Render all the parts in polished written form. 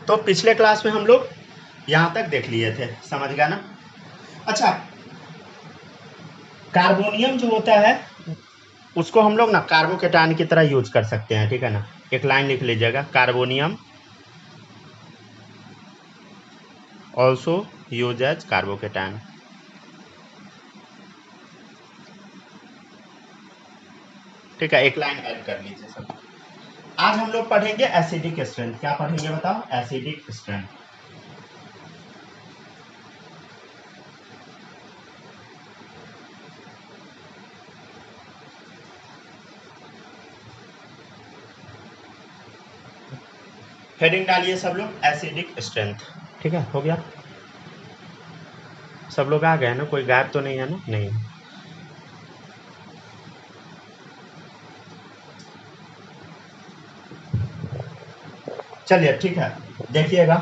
तो पिछले क्लास में हम लोग यहाँ तक देख लिए थे, समझ गया ना। अच्छा, कार्बोनियम जो होता है उसको हम लोग ना कार्बोकेटायन की तरह यूज कर सकते हैं, ठीक है ना। एक लाइन लिख लीजिएगा, carbonium also use as carbocation. ठीक है, एक लाइन ऐड कर लीजिए सब। आज हम लोग पढ़ेंगे एसिडिक स्ट्रेंथ। क्या पढ़ेंगे बताओ? Acidic strength. हेडिंग डालिए सब लोग, एसिडिक स्ट्रेंथ। ठीक है, हो गया। सब लोग आ गए ना? कोई गायब तो नहीं है ना? नहीं। चलिए ठीक है, देखिएगा।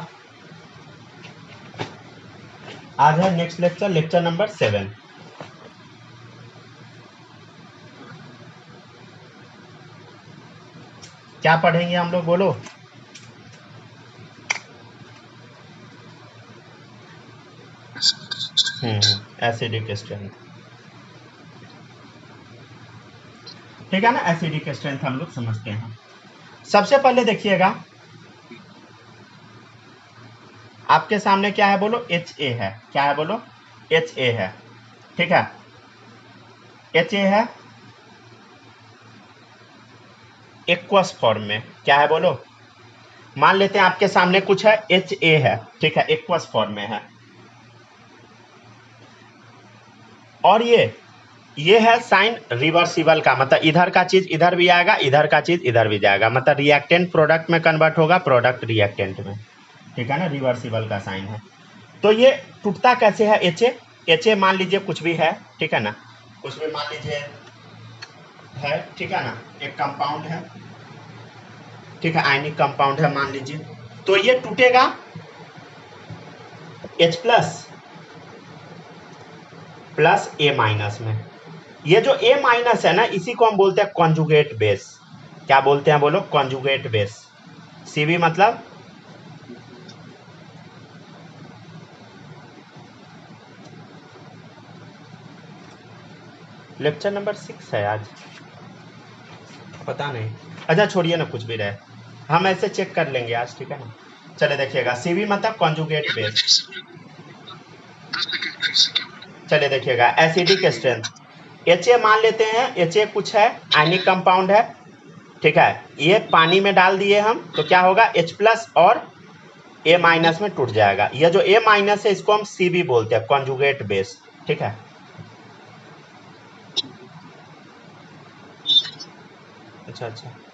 आज है नेक्स्ट लेक्चर, लेक्चर नंबर 7। क्या पढ़ेंगे हम लोग, बोलो? Acidic strength. ठीक है ना, एसिडिक स्ट्रेंथ हम लोग समझते हैं। सबसे पहले देखिएगा, आपके सामने क्या है बोलो? HA है। क्या है बोलो? HA है। ठीक है, HA है एक्वस फॉर्म में। क्या है बोलो? मान लेते हैं आपके सामने कुछ है, HA है, ठीक है, एक्वस फॉर्म में है। और ये है साइन रिवर्सिबल का, मतलब इधर का चीज इधर भी आएगा, इधर का चीज इधर भी जाएगा, मतलब रिएक्टेंट प्रोडक्ट में कन्वर्ट होगा, प्रोडक्ट रिएक्टेंट में। ठीक है ना, रिवर्सिबल का साइन है। तो ये टूटता कैसे है? HA मान लीजिए कुछ भी है, ठीक है ना, कुछ भी मान लीजिए है, ठीक है ना, एक कंपाउंड है, ठीक है, आयनिक कंपाउंड है मान लीजिए। तो ये टूटेगा H प्लस A माइनस में। ये जो A माइनस है ना, इसी को हम बोलते हैं कॉन्जुगेट बेस। क्या बोलते हैं बोलो? Conjugate base. CV मतलब लेक्चर नंबर 6 है आज, पता नहीं। अच्छा छोड़िए ना, कुछ भी रहे, हम ऐसे चेक कर लेंगे आज, ठीक है ना। चले देखिएगा, CV मतलब कॉन्जुगेट बेस। चलिए देखिएगा, एसिडिक स्ट्रेंथ। HA मान लेते हैं, HA कुछ है, आयनिक कंपाउंड है, ठीक है। ये पानी में डाल दिए हम तो क्या होगा? H प्लस और A माइनस में टूट जाएगा। ये जो A माइनस है इसको हम CV बोलते हैं, कॉन्जुगेट बेस। ठीक है, अच्छा,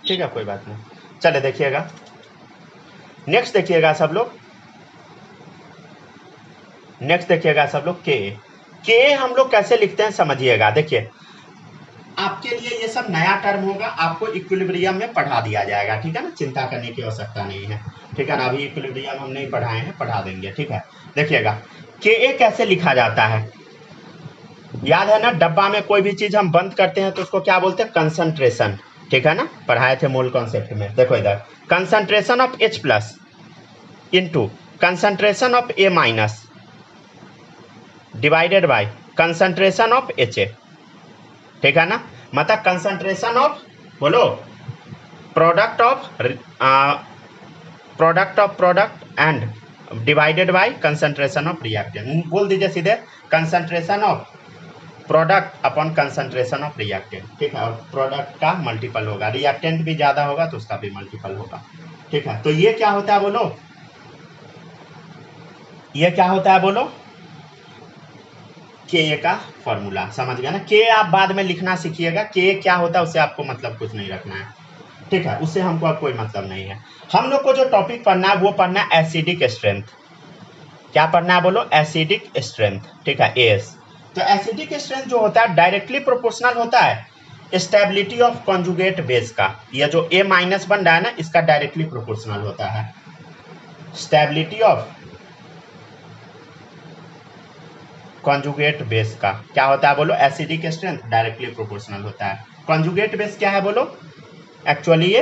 ठीक है, कोई बात नहीं। चले देखिएगा, नेक्स्ट देखिएगा सब लोग, नेक्स्ट देखिएगा सब लोग, के हम लोग कैसे लिखते हैं समझिएगा। देखिए, आपके लिए ये सब नया टर्म होगा, आपको इक्विलिब्रियम में पढ़ा दिया जाएगा, ठीक है ना, चिंता करने की आवश्यकता नहीं है, ठीक है ना। अभी इक्विलिब्रियम हम नहीं पढ़ाए हैं, पढ़ा देंगे, ठीक है। देखिएगा, के कैसे लिखा जाता है, याद है ना, डब्बा में कोई भी चीज हम बंद करते हैं तो उसको क्या बोलते हैं? कंसंट्रेशन, ठीक है ना, पढ़ाए थे मोल कॉन्सेप्ट में। देखो इधर, concentration of H plus into concentration of A minus divided by concentration of HA, ठीक है ना। मतलब कंसंट्रेशन ऑफ, बोलो, product of product and divided by concentration of reactant. बोल दीजिए सीधे, concentration of product upon concentration of reactant, ठीक है। और प्रोडक्ट का मल्टीपल होगा, रिएक्टेंट भी ज्यादा होगा तो उसका भी मल्टीपल होगा, ठीक है। तो ये क्या होता है बोलो? ये क्या होता है बोलो? के का फॉर्मूला, समझ गया ना। के आप बाद में लिखना सीखिएगा, के क्या होता है उससे आपको मतलब कुछ नहीं रखना है, ठीक है, उससे हमको अब कोई मतलब नहीं है। हम लोग को जो टॉपिक पढ़ना है वो पढ़ना है एसिडिक स्ट्रेंथ। क्या पढ़ना है बोलो? एसिडिक स्ट्रेंथ, ठीक है, एस। तो एसिडिक स्ट्रेंथ जो होता है डायरेक्टली प्रोपोर्शनल होता है स्टेबिलिटी ऑफ कॉन्जुगेट बेस का। ये जो A माइनस बन रहा है ना, इसका डायरेक्टली प्रोपोर्शनल होता है स्टेबिलिटी ऑफ कॉन्जुगेट बेस का। क्या होता है बोलो? एसिडिक स्ट्रेंथ डायरेक्टली प्रोपोर्शनल होता है। कॉन्जुगेट बेस क्या है बोलो? एक्चुअली ये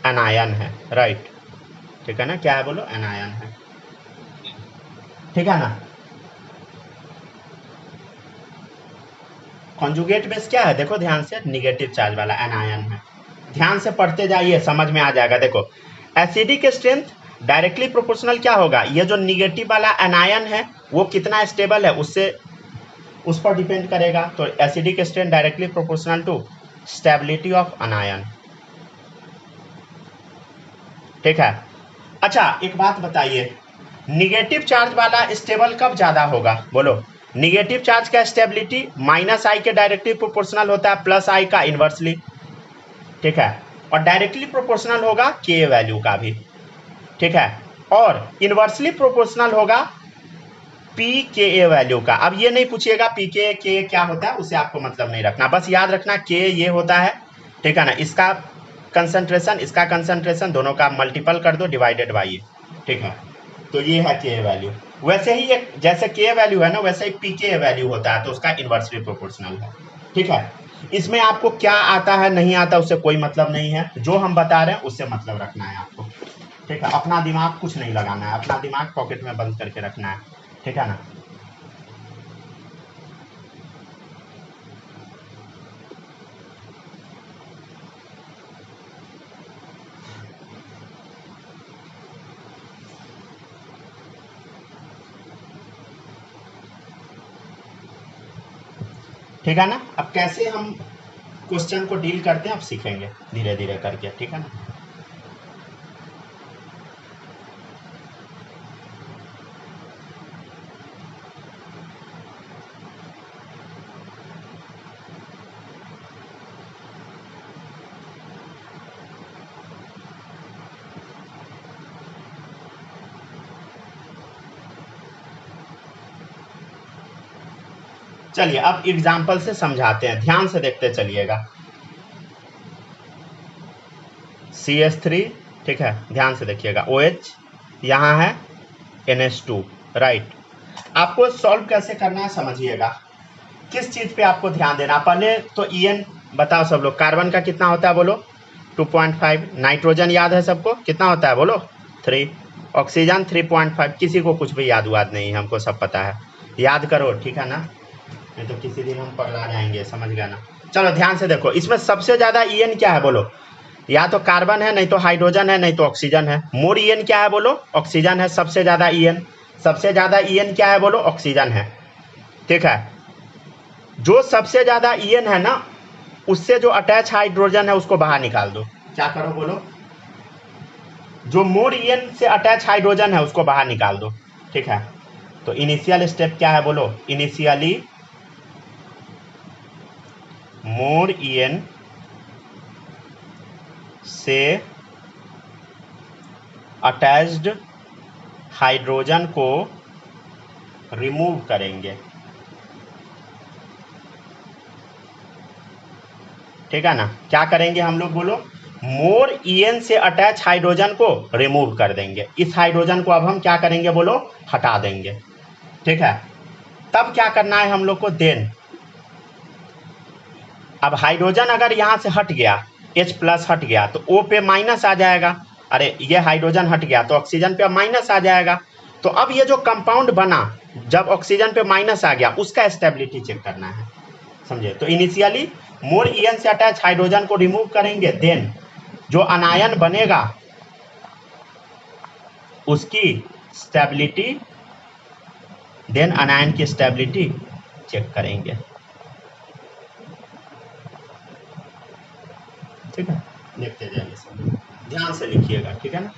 एनायन है, राइट, ठीक है ना, क्या है बोलो, एनायन है, ठीक है ना। कॉन्जुगेट बेस क्या है, देखो ध्यान से, निगेटिव चार्ज वाला एनायन है। ध्यान से पढ़ते जाइए, समझ में आ जाएगा। देखो एसिडिक स्ट्रेंथ डायरेक्टली प्रोपोर्शनल क्या होगा, ये जो निगेटिव वाला एनायन है वो कितना स्टेबल है उससे, उस पर डिपेंड करेगा। तो acidic strength directly proportional to stability of anion, ठीक है। अच्छा एक बात बताइए, निगेटिव चार्ज वाला स्टेबल कब ज्यादा होगा बोलो। निगेटिव चार्ज का स्टेबिलिटी माइनस आई के डायरेक्टली प्रोपोर्शनल होता है, प्लस आई का इन्वर्सली, ठीक है। और डायरेक्टली प्रोपोर्शनल होगा के वैल्यू का भी, ठीक है। और इन्वर्सली प्रोपोर्शनल होगा पी के ए वैल्यू का। अब ये नहीं पूछिएगा पी के क्या होता है, उसे आपको मतलब नहीं रखना, बस याद रखना के ये होता है, ठीक है ना। इसका कंसंट्रेशन, इसका कंसंट्रेशन, दोनों का मल्टीपल कर दो डिवाइडेड बाई ये, ठीक है। तो ये है के वैल्यू। वैसे ही एक जैसे के वैल्यू है ना, वैसे ही पी के वैल्यू होता है, तो उसका इन्वर्सली प्रोपोर्शनल है, ठीक है। इसमें आपको क्या आता है नहीं आता उससे कोई मतलब नहीं है, जो हम बता रहे हैं उससे मतलब रखना है आपको, ठीक है। अपना दिमाग कुछ नहीं लगाना है, अपना दिमाग पॉकेट में बंद करके रखना है, ठीक है ना। ठीक है ना। अब कैसे हम क्वेश्चन को डील करते हैं अब सीखेंगे धीरे धीरे करके, ठीक है ना। चलिए अब एग्जाम्पल से समझाते हैं, ध्यान से देखते चलिएगा। CH3, ठीक है, ध्यान से देखिएगा, OH यहाँ है, NH2, राइट। आपको सॉल्व कैसे करना है समझिएगा, किस चीज पे आपको ध्यान देना। पहले तो EN बताओ सब लोग, कार्बन का कितना होता है बोलो, 2.5। नाइट्रोजन याद है सबको, कितना होता है बोलो, 3। ऑक्सीजन 3.5। किसी को कुछ भी याद वाद नहीं, हमको सब पता है, याद करो, ठीक है ना, नहीं तो किसी दिन हम पगला जाएंगे, समझ गया ना। चलो ध्यान से देखो, इसमें सबसे ज्यादा EN क्या है बोलो, या तो कार्बन है, नहीं तो हाइड्रोजन है, नहीं तो ऑक्सीजन है। मोर EN क्या है बोलो, ऑक्सीजन है सबसे ज्यादा EN। सबसे ज्यादा EN क्या है बोलो, ऑक्सीजन है, ठीक है। जो सबसे ज्यादा EN है ना, उससे जो अटैच हाइड्रोजन है उसको बाहर निकाल दो। क्या करो बोलो, जो मोर EN से अटैच हाइड्रोजन है उसको बाहर निकाल दो, ठीक है। तो इनिशियल स्टेप क्या है बोलो, इनिशियली मोर EN से अटैच्ड हाइड्रोजन को रिमूव करेंगे, ठीक है ना। क्या करेंगे हम लोग बोलो, मोर EN से अटैच हाइड्रोजन को रिमूव कर देंगे। इस हाइड्रोजन को अब हम क्या करेंगे बोलो, हटा देंगे, ठीक है। तब क्या करना है हम लोग को, देन अब हाइड्रोजन अगर यहाँ से हट गया, H+ हट गया तो O पे माइनस आ जाएगा। अरे ये हाइड्रोजन हट गया तो ऑक्सीजन पे माइनस आ जाएगा। तो अब ये जो कंपाउंड बना जब ऑक्सीजन पे माइनस आ गया, उसका स्टेबिलिटी चेक करना है, समझे। तो इनिशियली मोर EN से अटैच हाइड्रोजन को रिमूव करेंगे, देन जो अनायन बनेगा उसकी स्टेबिलिटी, देन अनायन की स्टेबिलिटी चेक करेंगे, ठीक है। देखते जाइए सब, ध्यान से लिखिएगा, ठीक है ना।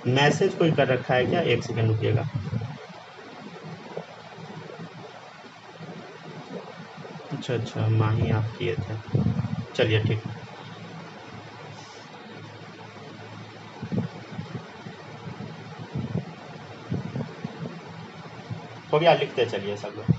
मैसेज कोई कर रखा है क्या, एक सेकंड रुकिएगा। अच्छा अच्छा, माही आप किए थे, चलिए ठीक है। हो गया, लिखते चलिए सब लोग।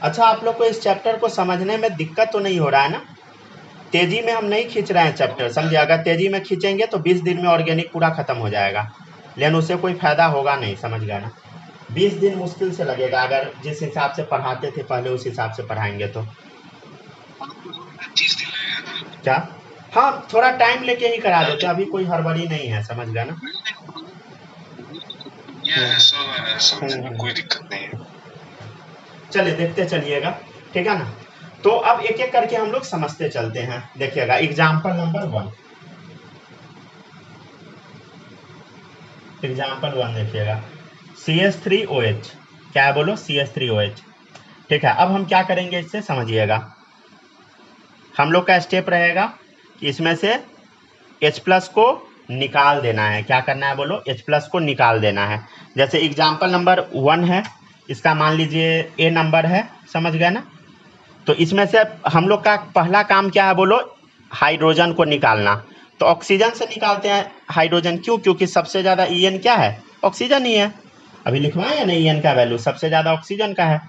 अच्छा, आप लोग को इस चैप्टर को समझने में दिक्कत तो नहीं हो रहा है ना? तेजी में हम नहीं खींच रहे हैं चैप्टर, समझे? अगर तेजी में खींचेंगे तो 20 दिन में ऑर्गेनिक पूरा खत्म हो जाएगा, लेकिन उससे कोई फायदा होगा नहीं, समझ गए ना? 20 दिन मुश्किल से लगेगा, अगर जिस हिसाब से पढ़ाते थे पहले उस हिसाब से पढ़ाएंगे तो। 30 दिन लगेगा क्या? हाँ, थोड़ा टाइम लेके ही करा देते, अभी कोई हड़बड़ी नहीं है, समझ गए ना? ये समझने में कोई दिक्कत नहीं है। चलिए देखते चलिएगा, ठीक है ना? तो अब एक एक करके हम लोग समझते चलते हैं। देखिएगा एग्जाम्पल नंबर 1, एग्जाम्पल 1 देखिएगा, CH3OH। क्या है बोलो? CH3OH। ठीक है, अब हम क्या करेंगे इससे समझिएगा। हम लोग का स्टेप रहेगा कि इसमें से H+ को निकाल देना है। क्या करना है बोलो? H+ को निकाल देना है। जैसे एग्जाम्पल नंबर 1 है, इसका मान लीजिए A नंबर है, समझ गए ना? तो इसमें से हम लोग का पहला काम क्या है बोलो? हाइड्रोजन को निकालना। तो ऑक्सीजन से निकालते हैं हाइड्रोजन, क्यों? क्योंकि सबसे ज़्यादा EN क्या है? ऑक्सीजन ही है। अभी लिखवाएं या नहीं? EN का वैल्यू सबसे ज़्यादा ऑक्सीजन का है,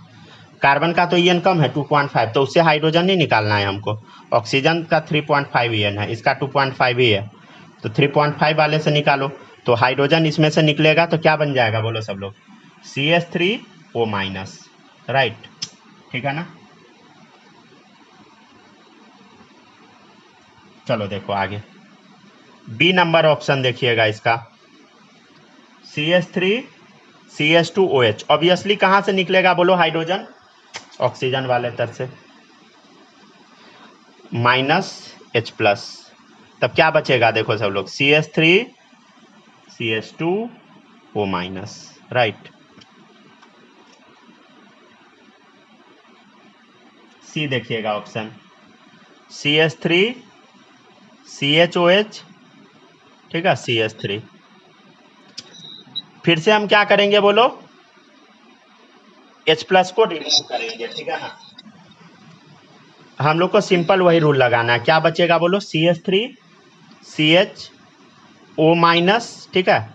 कार्बन का तो EN कम है 2.5, तो उससे हाइड्रोजन नहीं निकालना है हमको। ऑक्सीजन का 3.5 EN है, इसका 2.5 ही है, तो 3.5 वाले से निकालो। तो हाइड्रोजन इसमें से निकलेगा तो क्या बन जाएगा बोलो सब लोग? CH3O-, राइट, ठीक है ना? चलो देखो आगे, बी नंबर ऑप्शन देखिएगा इसका, CH3CH2OH। ऑब्वियसली कहाँ से निकलेगा बोलो हाइड्रोजन? ऑक्सीजन वाले तर से, -H+। तब क्या बचेगा देखो सब लोग? CH3CH2O-, right. सी देखिएगा ऑप्शन, CH3CHOH, ठीक है, CH3। फिर से हम क्या करेंगे बोलो? H+ को रिमूव करेंगे, ठीक है ना? हम लोग को सिंपल वही रूल लगाना है। क्या बचेगा बोलो? CH3CHO-, ठीक है,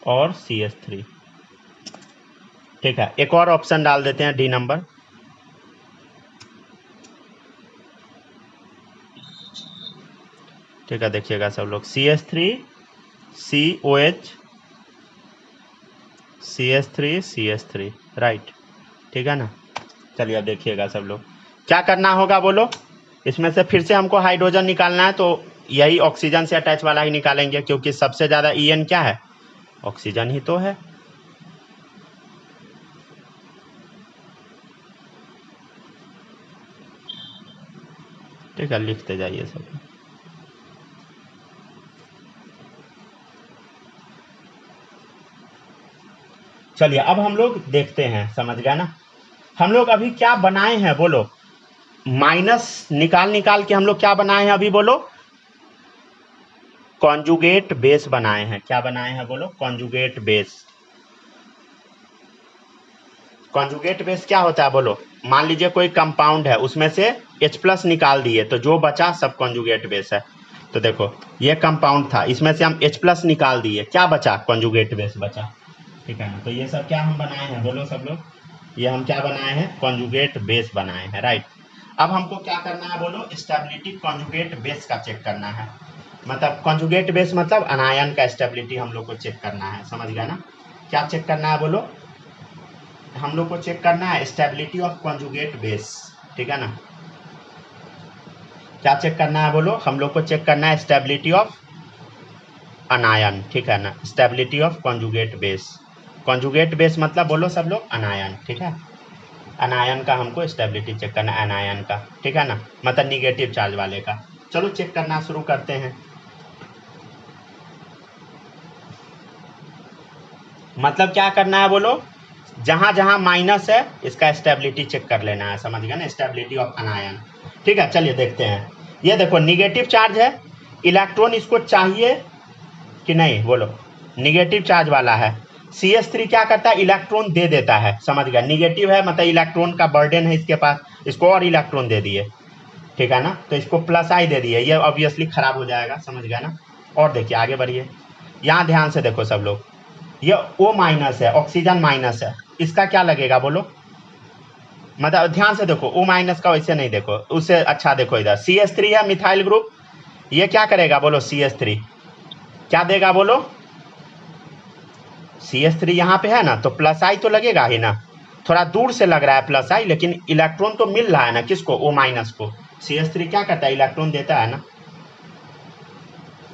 और CH3, ठीक है। एक और ऑप्शन डाल देते हैं, डी नंबर, ठीक है। देखिएगा सब लोग, CH3COH, CH3CH3, राइट, ठीक है ना? चलिए अब देखिएगा सब लोग, क्या करना होगा बोलो? इसमें से फिर से हमको हाइड्रोजन निकालना है, तो यही ऑक्सीजन से अटैच वाला ही निकालेंगे, क्योंकि सबसे ज़्यादा EN क्या है? ऑक्सीजन ही तो है। ठीक है, लिखते जाइए सब। चलिए अब हम लोग देखते हैं, समझ गया ना? हम लोग अभी क्या बनाए हैं बोलो? माइनस निकाल के हम लोग क्या बनाए हैं अभी बोलो? कॉन्जुगेट बेस बनाए हैं। क्या बनाए हैं बोलो? Conjugate base. कॉन्जुगेट बेस क्या होता है बोलो? मान लीजिए कोई कंपाउंड है, उसमें से H+ निकाल दिए, तो जो बचा सब कॉन्जुगेट बेस है। तो देखो ये कंपाउंड था, इसमें से हम H+ निकाल दिए, क्या बचा? कॉन्जुगेट बेस बचा, ठीक है ना? तो ये सब क्या हम बनाए हैं बोलो सब लोग? ये हम क्या बनाए हैं? कॉन्जुगेट बेस बनाए हैं, राइट। अब हमको क्या करना है बोलो? स्टेबिलिटी कॉन्जुगेट बेस का चेक करना है। मतलब कॉन्जुगेट बेस मतलब अनायन का स्टेबिलिटी हम लोग को चेक करना है, समझ गया ना? क्या चेक करना है बोलो? हम लोग को चेक करना है स्टेबिलिटी ऑफ कॉन्जुगेट बेस, ठीक है ना? क्या चेक करना है बोलो? हम लोग को चेक करना है स्टेबिलिटी ऑफ अनायन, ठीक है ना? Stability of conjugate base. Conjugate base मतलब बोलो सब लोग? अनायन, ठीक है। अनायन का हमको स्टेबिलिटी चेक करना है, अनायन का, ठीक है ना? मतलब निगेटिव चार्ज वाले का। चलो चेक करना शुरू करते हैं। मतलब क्या करना है बोलो? जहां जहां माइनस है इसका स्टेबिलिटी चेक कर लेना है, समझ गया ना? स्टेबिलिटी ऑफ अनायन, ठीक है। चलिए देखते हैं। ये देखो निगेटिव चार्ज है, इलेक्ट्रॉन इसको चाहिए कि नहीं बोलो? निगेटिव चार्ज वाला है। CH3 क्या करता है? इलेक्ट्रॉन दे देता है, समझ गया? निगेटिव है मतलब इलेक्ट्रॉन का बर्डन है इसके पास, इसको और इलेक्ट्रॉन दे दिए, ठीक है ना? तो इसको +I दे दिए, ये ऑब्वियसली खराब हो जाएगा, समझ गया ना? और देखिए आगे बढ़िए, यहाँ ध्यान से देखो सब लोग, ये O- है, ऑक्सीजन माइनस है, इसका क्या लगेगा बोलो? मतलब ध्यान से देखो, O माइनस का वैसे नहीं देखो, उससे अच्छा देखो इधर CH3 है मिथाइल ग्रुप, ये क्या करेगा बोलो, CH3 क्या देगा बोलो, CH3 यहाँ पे है ना, तो प्लस आई तो लगेगा ही ना, थोड़ा दूर से लग रहा है प्लस आई, लेकिन इलेक्ट्रॉन तो मिल रहा है ना किसको, O माइनस को। CH3 क्या करता है, इलेक्ट्रॉन देता है ना,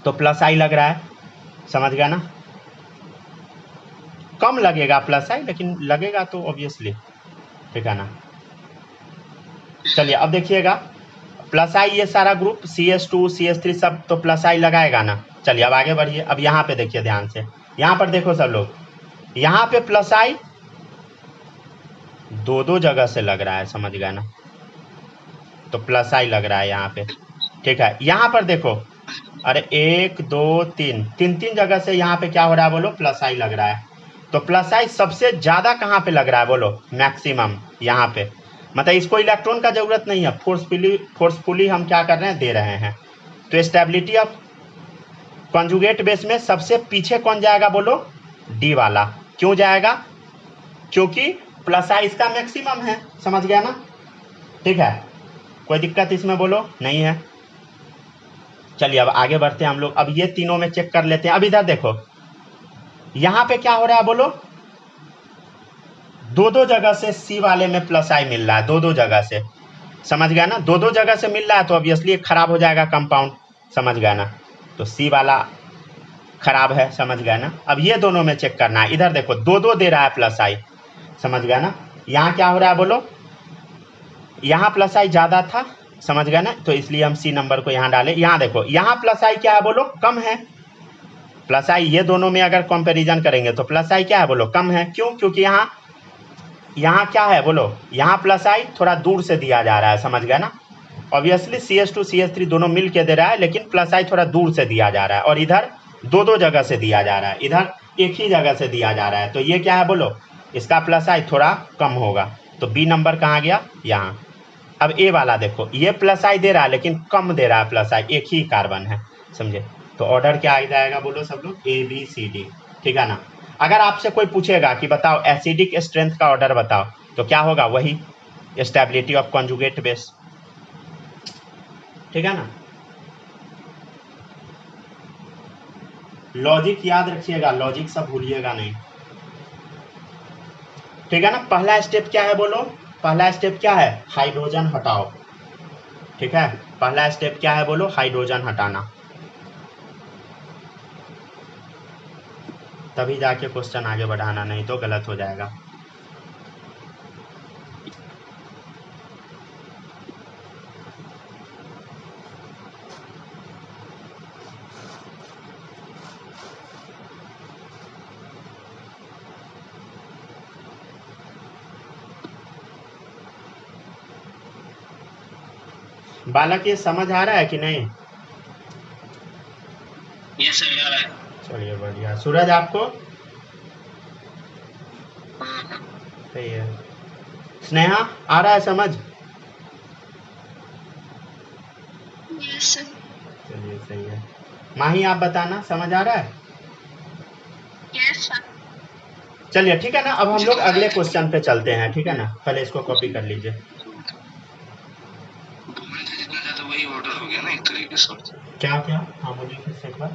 तो प्लस आई लग रहा है, समझ गया ना, कम लगेगा प्लस आई लेकिन लगेगा तो ऑब्वियसली, ठीक है ना। चलिए अब देखिएगा, प्लस आई ये सारा ग्रुप CH2 CH3 सब तो प्लस आई लगाएगा ना। चलिए अब आगे बढ़िए, अब यहाँ पे देखिए ध्यान से, यहाँ पर देखो सब लोग, यहाँ पे प्लस आई दो जगह से लग रहा है, समझ गया ना, तो प्लस आई लग रहा है यहाँ पे, ठीक है। यहाँ पर देखो, अरे 1 2 3 तीन जगह से यहाँ पे क्या हो रहा है बोलो, प्लस आई लग रहा है। तो प्लस आई सबसे ज्यादा कहाँ पे लग रहा है बोलो, मैक्सिमम यहाँ पे, मतलब इसको इलेक्ट्रॉन का जरूरत नहीं है, फोर्सफुली हम क्या कर रहे हैं, दे रहे हैं। तो स्टेबिलिटी ऑफ कॉन्जुगेट बेस में सबसे पीछे कौन जाएगा बोलो, डी वाला। क्यों जाएगा, क्योंकि प्लस आई इसका मैक्सिमम है, समझ गया ना, ठीक है। कोई दिक्कत इसमें बोलो, नहीं है। चलिए अब आगे बढ़ते हैं हम लोग, अब ये तीनों में चेक कर लेते हैं। अब इधर देखो, यहाँ पे क्या हो रहा है बोलो, दो जगह से सी वाले में प्लस आई मिल रहा है, दो जगह से, समझ गया ना, दो जगह से मिल रहा है तो ऑब्वियसली खराब हो जाएगा कंपाउंड, समझ गया ना, तो सी वाला खराब है, समझ गया ना। अब ये दोनों में चेक करना है, इधर देखो दो दे रहा है प्लस आई, समझ गया ना। यहाँ क्या हो रहा है बोलो, यहाँ प्लस आई ज़्यादा था, समझ गया ना, तो इसलिए हम सी नंबर को यहाँ डाले। यहाँ देखो, यहाँ प्लस आई क्या है बोलो, कम है, प्लस आई ये दोनों में अगर कंपैरिजन करेंगे तो प्लस आई क्या है बोलो, कम है। क्यों, क्योंकि यहाँ क्या है बोलो, यहाँ प्लस आई थोड़ा दूर से दिया जा रहा है, समझ गया ना। ऑब्वियसली CH2 CH3 दोनों मिल के दे रहा है, लेकिन प्लस आई थोड़ा दूर से दिया जा रहा है, और इधर दो जगह से दिया जा रहा है, इधर एक ही जगह से दिया जा रहा है, तो ये क्या है बोलो, इसका प्लस आई थोड़ा कम होगा। तो बी नंबर कहाँ गया, यहाँ। अब ए वाला देखो, ये प्लस आई दे रहा है लेकिन कम दे रहा है प्लस आई, एक ही कार्बन है, समझे। तो ऑर्डर क्या आ जाएगा बोलो सब लोग, ABCD, ठीक है ना। अगर आपसे कोई पूछेगा कि बताओ एसिडिक स्ट्रेंथ का ऑर्डर बताओ, तो क्या होगा, वही स्टेबिलिटी ऑफ कॉन्जुगेट बेस, ठीक है ना। लॉजिक याद रखिएगा, लॉजिक सब भूलिएगा नहीं, ठीक है ना। पहला स्टेप क्या है बोलो, पहला स्टेप क्या है, हाइड्रोजन हटाओ, ठीक है। पहला स्टेप क्या है बोलो, हाइड्रोजन हटाना, तभी जाके क्वेश्चन आगे बढ़ाना, नहीं तो गलत हो जाएगा। बालक ये समझ आ रहा है कि नहीं, ये समझ आ रहा है। चलिए बढ़िया। सूरज आपको सही है, स्नेहा आ रहा है समझ, चलिए सही है। माही आप बताना, समझ आ रहा है, चलिए ठीक है ना। अब हम लोग अगले क्वेश्चन पे चलते हैं, ठीक है ना, पहले इसको कॉपी कर लीजिए। वही ऑर्डर हो गया ना एक तरीके से, क्या क्या, हाँ बोलिए फिर से एक बार।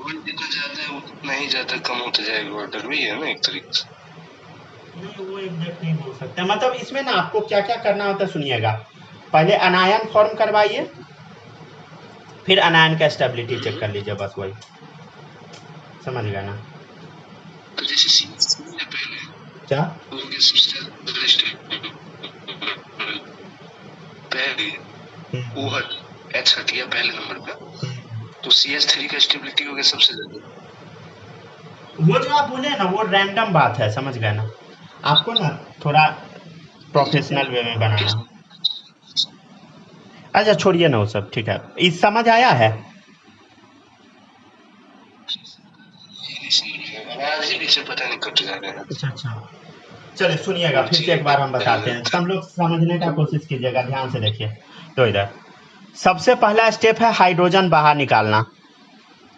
जितना ज्यादा है उतना ही ज्यादा कम होता जाएगा, ऑर्डर भी है ना एक तरीके से। नहीं वो एग्जैक्ट नहीं बोल सकते, मतलब इसमें ना आपको क्या क्या करना होता है सुनिएगा। पहले अनायन फॉर्म करवाइए, फिर अनायन का स्टेबिलिटी चेक कर लीजिए, बस वही, समझ गया ना। तो जैसे पहले क्या उनके सबसे पहले वो H हटिया पहले नंबर पे, तो CH3 का स्टेबिलिटी हो गया सबसे ज्यादा। वो जो आप बोले ना वो रैंडम बात है, समझ गए ना, आपको ना थोड़ा प्रोफेशनल वे में बनाना। अच्छा छोड़िए ना वो सब, ठीक है, इस समझ आया है। पता नहीं कब जा रहे हैं। अच्छा चलिए सुनिएगा, फिर से एक बार हम बताते हैं, सब लोग समझने का कोशिश कीजिएगा, ध्यान से देखिए। तो इधर सबसे पहला स्टेप है हाइड्रोजन बाहर निकालना,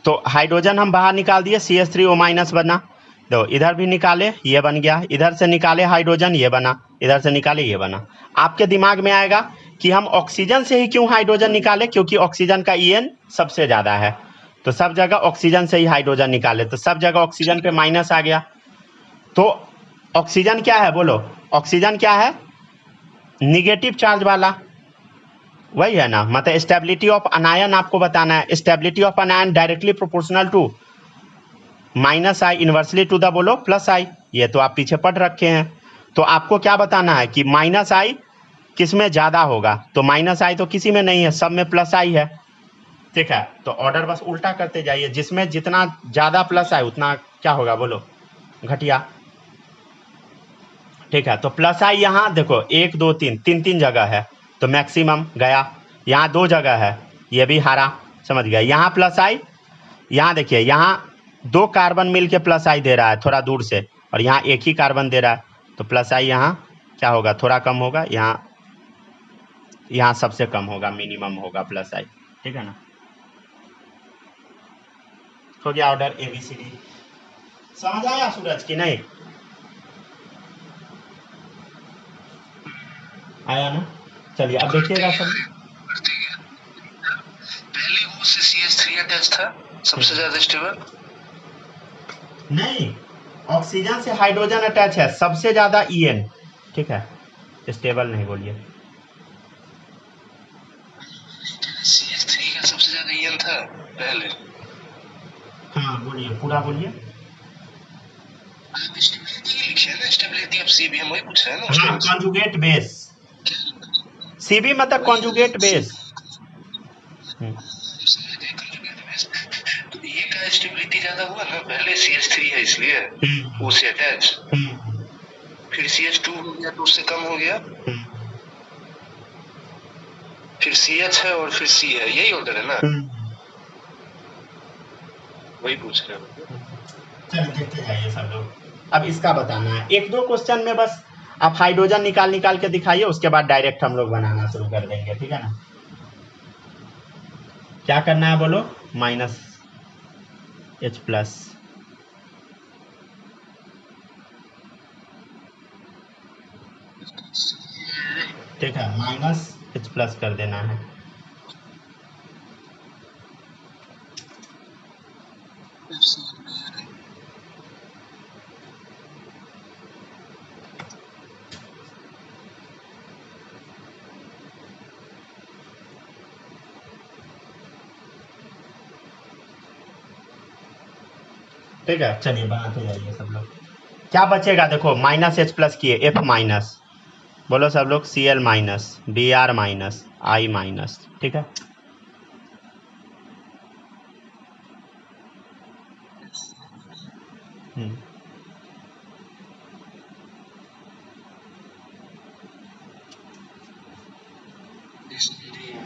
तो हाइड्रोजन हम बाहर निकाल दिए, CH3O- बना। दो इधर भी निकाले ये बन गया, इधर से निकाले हाइड्रोजन ये बना, इधर से निकाले ये बना। आपके दिमाग में आएगा कि हम ऑक्सीजन से ही क्यों हाइड्रोजन निकाले, क्योंकि ऑक्सीजन का ईएन सबसे ज़्यादा है, तो सब जगह ऑक्सीजन से ही हाइड्रोजन निकाले, तो सब जगह ऑक्सीजन पे माइनस आ गया। तो ऑक्सीजन क्या है बोलो, ऑक्सीजन क्या है, निगेटिव चार्ज वाला, वही है ना, मतलब स्टेबिलिटी ऑफ अनायन आपको बताना है। Stability of anion directly proportional to minus I inversely to the बोलो प्लस आई, ये तो आप पीछे पढ़ रखे हैं। तो आपको क्या बताना है कि माइनस आई किस में ज़्यादा होगा, तो माइनस आई तो किसी में नहीं है, सब में प्लस आई है, ठीक है। तो ऑर्डर बस उल्टा करते जाइए, जिसमें जितना ज़्यादा प्लस आई उतना क्या होगा बोलो, घटिया, ठीक है। तो प्लस आई यहाँ देखो 1 2 3 तीन जगह है, तो मैक्सिमम गया, यहाँ 2 जगह है, ये भी हारा, समझ गया। यहाँ प्लस आई, यहाँ देखिए यहाँ 2 कार्बन मिल के प्लस आई दे रहा है थोड़ा दूर से, और यहाँ एक ही कार्बन दे रहा है, तो प्लस आई यहाँ क्या होगा, थोड़ा कम होगा, यहाँ सबसे कम होगा, मिनिमम होगा प्लस आई, ठीक है ना। हो गया ऑर्डर ABCD, समझ आया सूरज की नहीं आया ना। चलिए अब देखिएगा सब, पहले O से CH3 अटैच था सबसे ज्यादा स्टेबल, नहीं ऑक्सीजन से हाइड्रोजन अटैच है सबसे ज्यादा EN, ठीक है, स्टेबल नहीं बोलिए। CH3 का सबसे ज्यादा EN था पहले, हाँ बोलिए पूरा बोलिए। आप स्टेबिलिटी लिखे ना, स्टेबिलिटी ऑफ CB हम वही पूछ रहे हैं ना। हाँ कॉन्जुगेट बेस, CB मतलब कॉन्जुगेट बेस। तो ये का स्टेबिलिटी ज्यादा हुआ ना, पहले CH3 है इसलिए O से अटैच, फिर CH2 हो गया तो उससे कम हो गया, फिर CH है और फिर C है, यही ऑर्डर है ना, वही पूछ रहे हैं। चलो देखते जाइए सब लोग, अब इसका बताना है, 1-2 क्वेश्चन में बस आप हाइड्रोजन निकाल के दिखाइए, उसके बाद डायरेक्ट हम लोग बनाना शुरू कर देंगे, ठीक है ना। क्या करना है बोलो, -H+, ठीक है, -H+ कर देना है। ठीक है चलिए बनाते जाइए सब लोग। क्या बचेगा देखो, -H+ किए, F-, बोलो सब लोग, Cl-, Br-, I-, ठीक है।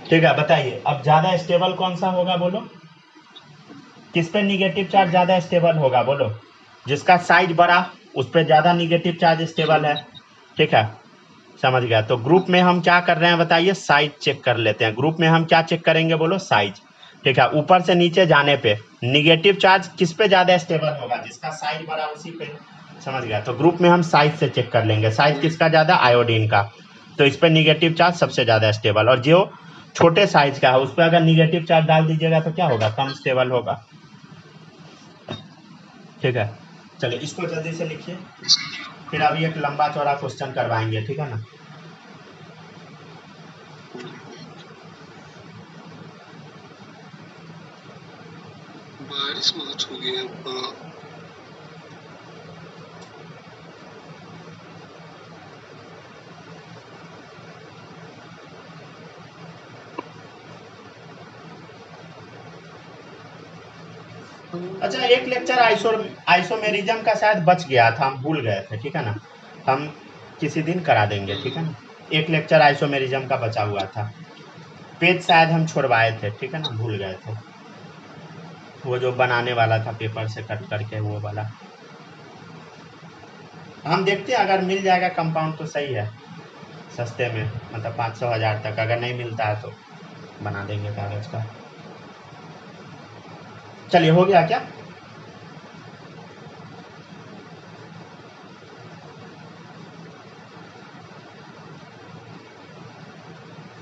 ठीक है बताइए, अब ज्यादा स्टेबल कौन सा होगा बोलो, किस पे निगेटिव चार्ज ज्यादा स्टेबल होगा बोलो, जिसका साइज बड़ा उस पर ज्यादा निगेटिव चार्ज स्टेबल है, ठीक है, समझ गया। तो ग्रुप में हम क्या कर रहे हैं बताइए, साइज चेक कर लेते हैं। ग्रुप में हम क्या चेक करेंगे बोलो, साइज, ठीक है। ऊपर से नीचे जाने पे निगेटिव चार्ज किस पे ज्यादा स्टेबल होगा, जिसका साइज बड़ा उसी पे, समझ गया। तो ग्रुप में हम साइज से चेक कर लेंगे, साइज किसका ज्यादा, आयोडीन का, तो इस पर निगेटिव चार्ज सबसे ज्यादा स्टेबल, और जो छोटे साइज का है उस पर अगर निगेटिव चार्ज डाल दीजिएगा तो क्या होगा, कम स्टेबल होगा, ठीक है। चलिए इसको जल्दी से लिखिए, फिर अभी एक लंबा चौड़ा क्वेश्चन करवाएंगे, ठीक है ना। बारिश बहुत हो गई है। अच्छा एक लेक्चर आइसोमेरिज्म का शायद बच गया था, हम भूल गए थे, ठीक है ना, हम किसी दिन करा देंगे, ठीक है ना। एक लेक्चर आइसोमेरिज्म का बचा हुआ था, पेज शायद हम छोड़वाए थे, ठीक है ना, भूल गए थे, वो जो बनाने वाला था पेपर से कट करके वो वाला, हम देखते हैं अगर मिल जाएगा कंपाउंड तो सही है, सस्ते में, मतलब 500-1000 तक, अगर नहीं मिलता है तो बना देंगे कागज का। चलिए हो गया क्या,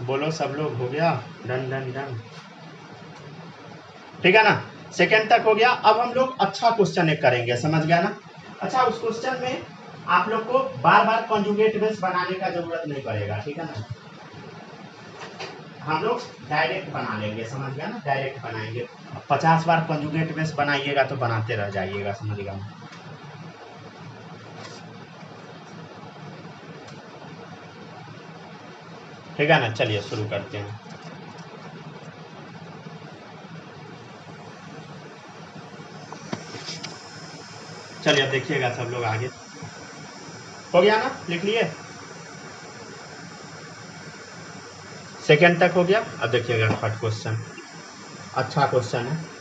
बोलो सब लोग, हो गया? डन डन डन, ठीक है ना? सेकंड तक हो गया। अब हम लोग अच्छा क्वेश्चन एक करेंगे, समझ गया ना? अच्छा, उस क्वेश्चन में आप लोग को बार बार कॉन्जुगेट बेस बनाने का जरूरत नहीं पड़ेगा, ठीक है ना? हम लोग डायरेक्ट बना लेंगे, समझ गया ना? डायरेक्ट बनाएंगे। 50 बार कॉन्जुगेट बेस बनाइएगा तो बनाते रह जाइएगा, समझ गया ना? ठीक है ना? चलिए शुरू करते हैं। चलिए अब देखिएगा सब लोग, आगे हो गया ना? लिख लिए? सेकंड तक हो गया। अब देखिएगा थर्ड क्वेश्चन, अच्छा क्वेश्चन है।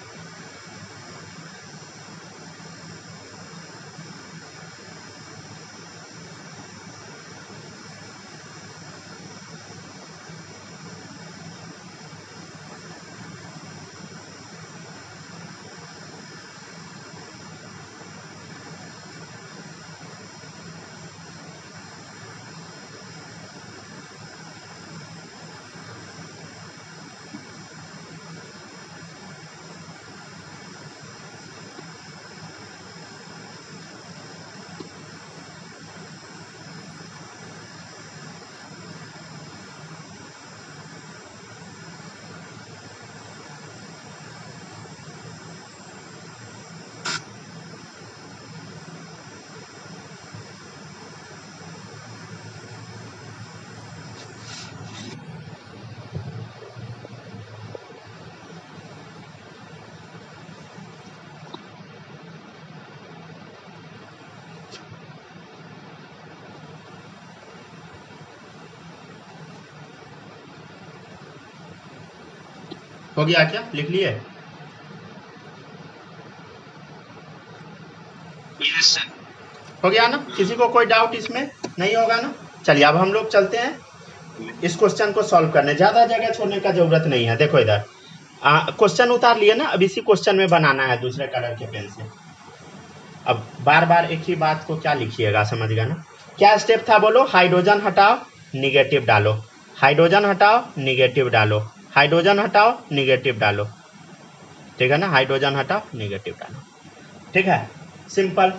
हो गया क्या? लिख लिए? Yes sir. हो गया ना? किसी को कोई डाउट इसमें नहीं होगा ना? चलिए अब हम लोग चलते हैं इस क्वेश्चन को सॉल्व करने। ज्यादा जगह छोड़ने का जरूरत नहीं है। देखो इधर क्वेश्चन उतार लिए ना, अब इसी क्वेश्चन में बनाना है दूसरे कलर के पेन से। अब बार बार एक ही बात को क्या लिखिएगा, समझ गया ना? क्या स्टेप था बोलो? हाइड्रोजन हटाओ, निगेटिव डालो, हाइड्रोजन हटाओ, निगेटिव डालो, हाइड्रोजन हटाओ, निगेटिव डालो, ठीक है ना? हाइड्रोजन हटाओ, निगेटिव डालो, ठीक है? सिंपल।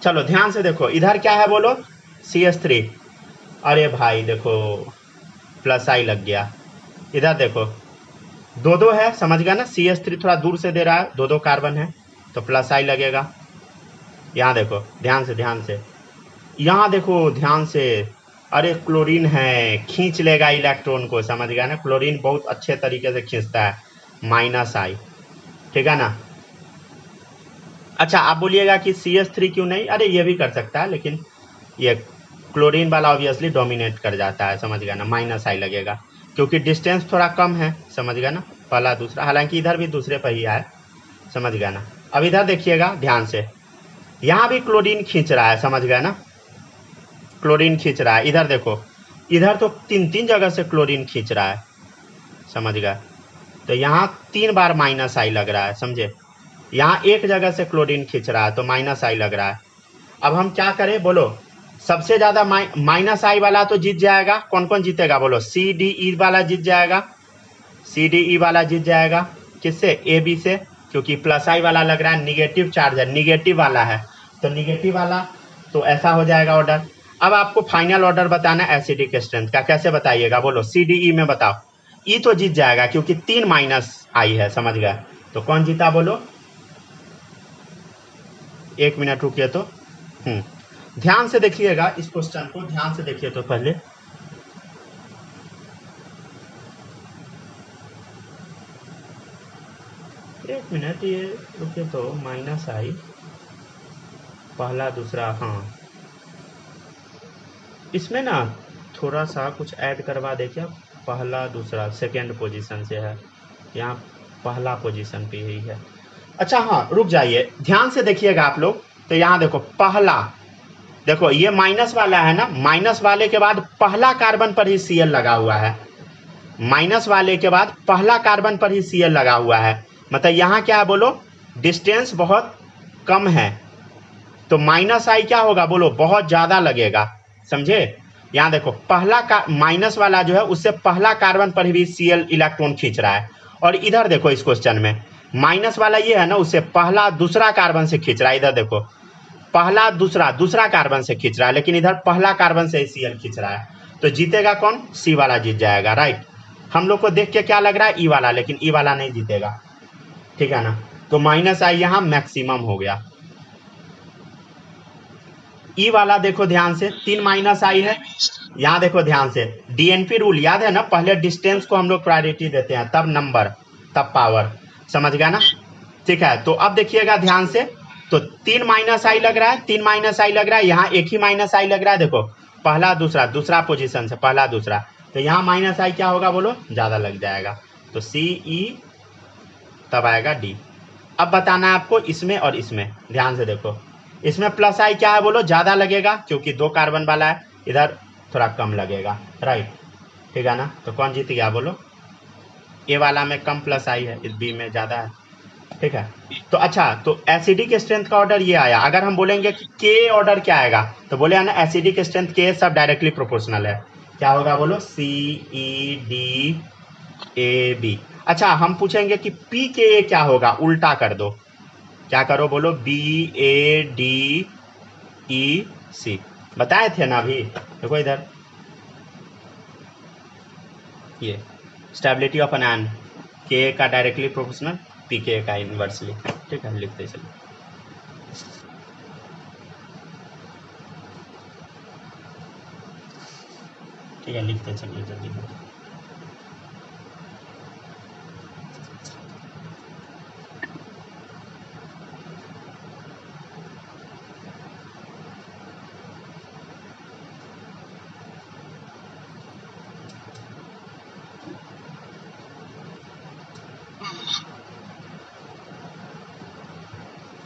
चलो ध्यान से देखो, इधर क्या है बोलो? CH3। अरे भाई देखो प्लस आई लग गया। इधर देखो दो दो है, समझ गया ना? CH3 थोड़ा दूर से दे रहा है, दो दो कार्बन है तो प्लस आई लगेगा। यहाँ देखो ध्यान से, ध्यान से, यहाँ देखो ध्यान से। अरे क्लोरीन है, खींच लेगा इलेक्ट्रॉन को, समझ गया ना? क्लोरीन बहुत अच्छे तरीके से खींचता है, माइनस आई, ठीक है ना? अच्छा आप बोलिएगा कि CH3 क्यों नहीं? अरे ये भी कर सकता है, लेकिन ये क्लोरीन वाला ऑब्वियसली डोमिनेट कर जाता है, समझ गया ना? माइनस आई लगेगा क्योंकि डिस्टेंस थोड़ा कम है, समझ गया ना? पहला दूसरा, हालांकि इधर भी दूसरे पर ही है, समझ गया ना? अब इधर देखिएगा ध्यान से, यहाँ भी क्लोरीन खींच रहा है, समझ गया ना? क्लोरीन खींच रहा है। इधर देखो, इधर तो तीन तीन जगह से क्लोरीन खींच रहा है, समझ गया? तो यहाँ 3 बार माइनस आई लग रहा है, समझे? यहाँ एक जगह से क्लोरीन खींच रहा है तो माइनस आई लग रहा है। अब हम क्या करें बोलो? सबसे ज्यादा माइनस आई वाला तो जीत जाएगा। कौन कौन जीतेगा बोलो? CDE वाला जीत जाएगा, CDE वाला जीत जाएगा। किससे? AB से, क्योंकि प्लस आई वाला लग रहा है निगेटिव चार्ज है, निगेटिव वाला है तो निगेटिव वाला, तो ऐसा हो जाएगा ऑर्डर। अब आपको फाइनल ऑर्डर बताना है एसिडिक स्ट्रेंथ का, कैसे बताइएगा बोलो? CDE में बताओ। E तो जीत जाएगा क्योंकि 3 माइनस आई है, समझ गया? तो कौन जीता बोलो? 1 मिनट रुकिए तो। ध्यान से देखिएगा इस क्वेश्चन को, ध्यान से देखिए तो पहले। एक मिनट, ये रुकिए तो। माइनस आई पहला दूसरा, हाँ इसमें ना थोड़ा सा कुछ ऐड करवा दे क्या? पहला दूसरा सेकेंड पोजीशन से है, यहाँ पहला पोजीशन पे ही है। अच्छा हाँ रुक जाइए, ध्यान से देखिएगा आप लोग। तो यहाँ देखो पहला, देखो ये माइनस वाला है ना, माइनस वाले के बाद पहला कार्बन पर ही Cl लगा हुआ है, माइनस वाले के बाद पहला कार्बन पर ही Cl लगा हुआ है। मतलब यहाँ क्या है बोलो? डिस्टेंस बहुत कम है तो माइनस आई क्या होगा बोलो? बहुत ज्यादा लगेगा, समझे? यहाँ देखो पहला माइनस वाला जो है उससे पहला कार्बन पर भी Cl इलेक्ट्रॉन खींच रहा है, और इधर देखो इस क्वेश्चन में माइनस वाला ये है ना, उससे पहला दूसरा कार्बन से खींच रहा है। इधर देखो पहला दूसरा कार्बन से खींच रहा है, लेकिन इधर पहला कार्बन से Cl खींच रहा है। तो जीतेगा कौन? सी वाला जीत जाएगा, राइट। हम लोग को देख के क्या लग रहा है? ई वाला, लेकिन ई वाला नहीं जीतेगा, ठीक है ना। तो माइनस आई यहाँ मैक्सिमम हो गया। ई वाला देखो ध्यान से, 3 माइनस आई है। यहाँ देखो ध्यान से, डीएनपी रूल याद है ना, पहले डिस्टेंस को हम लोग प्रायोरिटी देते हैं, तब नंबर, तब पावर, समझ गया ना, ठीक है। तो अब देखिएगा ध्यान से, तो 3 माइनस आई लग रहा है, 3 माइनस आई लग रहा है, यहाँ एक ही माइनस आई लग रहा है। देखो पहला दूसरा पोजीशन से पहला दूसरा, तो यहाँ माइनस आई क्या होगा बोलो? ज़्यादा लग जाएगा, तो सी ई तब आएगा डी। अब बताना है आपको इसमें और इसमें, ध्यान से देखो, इसमें प्लस आई क्या है बोलो? ज़्यादा लगेगा, क्योंकि 2 कार्बन वाला है, इधर थोड़ा कम लगेगा, राइट, ठीक है ना। तो कौन जीत गया बोलो? ए वाला में कम प्लस आई है, इस बी में ज़्यादा है, ठीक है। तो अच्छा, तो एसिडिक स्ट्रेंथ का ऑर्डर ये आया। अगर हम बोलेंगे कि के ऑर्डर क्या आएगा, तो बोले ना एसिडिक स्ट्रेंथ के सब डायरेक्टली प्रोपोर्शनल है, क्या होगा बोलो? सी ई डी ए बी। अच्छा, हम पूछेंगे कि पी के ए क्या होगा, उल्टा कर दो, क्या करो बोलो? बी ए डी ई सी, बताए थे ना अभी, देखो इधर, ये स्टेबिलिटी ऑफ एन आयन, के का डायरेक्टली प्रोपोर्शनल, पी के का इनवर्सली, ठीक है, लिखते चलिए। ठीक है, लिखते चलिए जल्दी।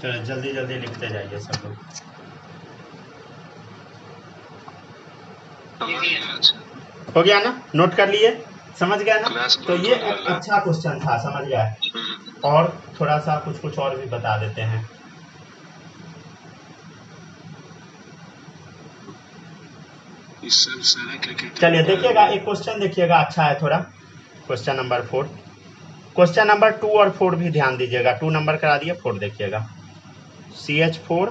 चलो जल्दी जल्दी लिखते जाइए सब लोग। हो गया ना? नोट कर लिए? समझ गया ना? तो ये अच्छा क्वेश्चन था, समझ गया। और थोड़ा सा कुछ और भी बता देते हैं। चलिए देखिएगा, एक क्वेश्चन देखिएगा, अच्छा है थोड़ा, क्वेश्चन नंबर 4। क्वेश्चन नंबर 2 और 4 भी ध्यान दीजिएगा, 2 नंबर करा दिए, 4 देखिएगा। CH4,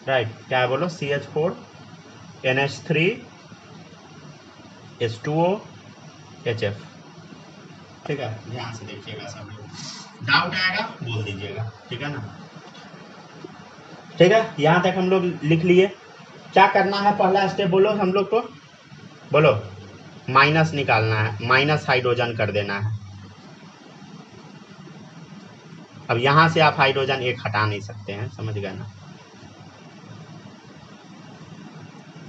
राइट, क्या है बोलो? CH4 NH3 H2O HF, ठीक है, ध्यान से देखिएगा सब लोग, डाउट आएगा बोल दीजिएगा, ठीक है ना। ठीक है, यहाँ तक हम लोग लिख लिए। क्या करना है पहला स्टेप बोलो हम लोग को? बोलो, माइनस निकालना है, माइनस हाइड्रोजन कर देना है। अब यहाँ से आप हाइड्रोजन एक हटा नहीं सकते हैं, समझ गए ना।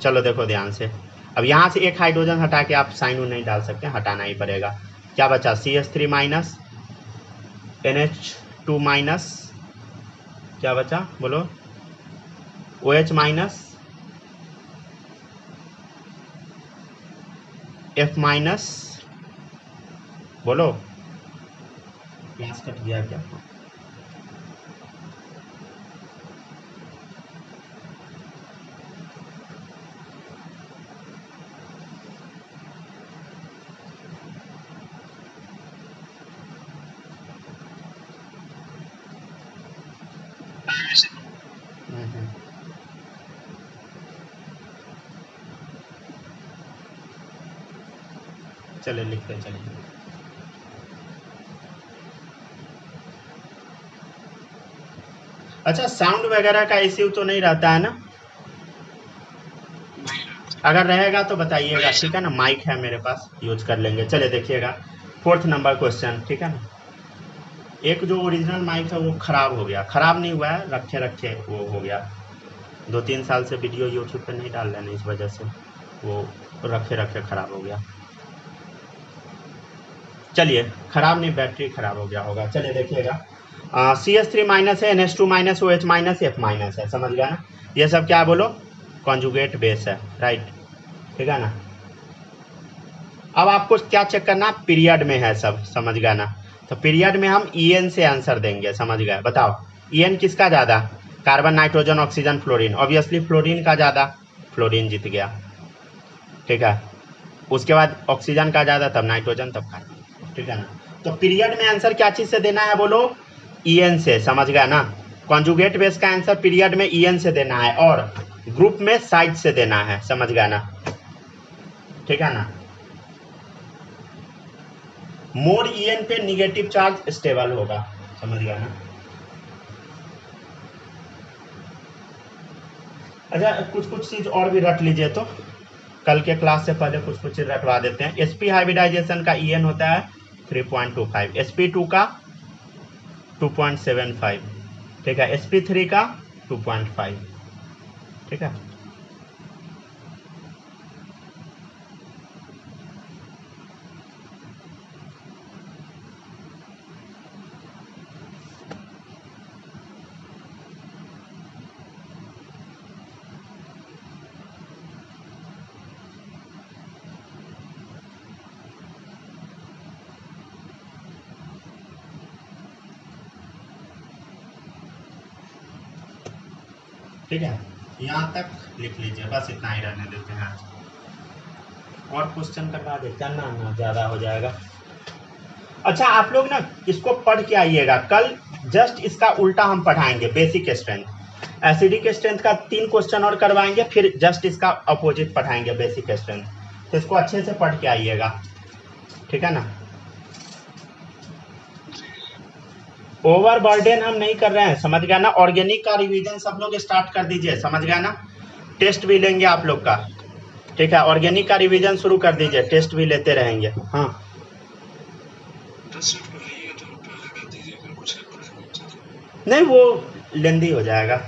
चलो देखो ध्यान से, अब यहाँ से एक हाइड्रोजन हटा के आप साइन नहीं डाल सकते, हटाना ही पड़ेगा। क्या बचा? CH3 माइनस, NH2 माइनस, क्या बचा बोलो? OH माइनस, F माइनस, बोलो, क्लास कट गया क्या? चले लिखते चलिए। अच्छा, साउंड वगैरह का इश्यू तो नहीं रहता है ना? अगर रहेगा तो बताइएगा, ठीक है ना। माइक है मेरे पास, यूज कर लेंगे। चले देखिएगा 4th नंबर क्वेश्चन, ठीक है ना। एक जो ओरिजिनल माइक है वो खराब हो गया, खराब नहीं हुआ है, रखे रखे वो हो गया। 2-3 साल से वीडियो यूट्यूब पे नहीं डाल रहे हैं, इस वजह से वो रखे रखे खराब हो गया। चलिए, खराब नहीं, बैटरी खराब हो गया होगा। चलिए देखिएगा, CH3 माइनस है, NH2 minus, OH minus, F minus है, समझ गया ना। ये सब क्या बोलो? कॉन्जुगेट बेस है, राइट, ठीक है ना। अब आपको क्या चेक करना? पीरियड में है सब, समझ गया ना। तो पीरियड में हम EN से आंसर देंगे, समझ गए। बताओ EN किसका ज़्यादा? Carbon, nitrogen, oxygen, fluorine. Obviously fluorine का ज़्यादा, फ्लोरीन जीत गया। ठीक है। उसके बाद ऑक्सीजन का ज़्यादा, तब नाइट्रोजन, तब कार्बन, ठीक है ना। तो पीरियड में आंसर क्या चीज़ से देना है बोलो, EN से, समझ गया ना। कॉन्जुगेट बेस का आंसर पीरियड में EN से देना है और ग्रुप में साइड से देना है, समझ गया ना, ठीक है ना। मोर EN पे निगेटिव चार्ज स्टेबल होगा, समझ गया ना। अच्छा, कुछ कुछ चीज और भी रट लीजिए, तो कल के क्लास से पहले कुछ कुछ चीज रटवा देते हैं। sp हाइब्रिडाइजेशन का EN होता है 3.25, sp2 का 2.75, ठीक है, sp3 का 2.5, ठीक है। ठीक है, यहाँ तक लिख लीजिए, बस इतना ही रहने देते हैं आज। और क्वेश्चन करवा दे, करना ना ज़्यादा हो जाएगा। अच्छा, आप लोग ना इसको पढ़ के आइएगा, कल जस्ट इसका उल्टा हम पढ़ाएंगे, बेसिक स्ट्रेंथ। एसिडिक स्ट्रेंथ का 3 क्वेश्चन और करवाएंगे, फिर जस्ट इसका अपोजिट पढ़ाएंगे, बेसिक स्ट्रेंथ। तो इसको अच्छे से पढ़ के आइएगा, ठीक है ना। ओवरबर्डन हम नहीं कर रहे हैं, समझ गया ना। ऑर्गेनिक का रिवीजन सब लोग स्टार्ट कर दीजिए, समझ गया ना। टेस्ट भी लेंगे आप लोग का, ठीक है। ऑर्गेनिक का रिवीजन शुरू कर दीजिए, टेस्ट भी लेते रहेंगे। हाँ, 10 मिनट कर लीजिएगा तो पहले कर दीजिएगा, कुछ नहीं वो लेंदी हो जाएगा।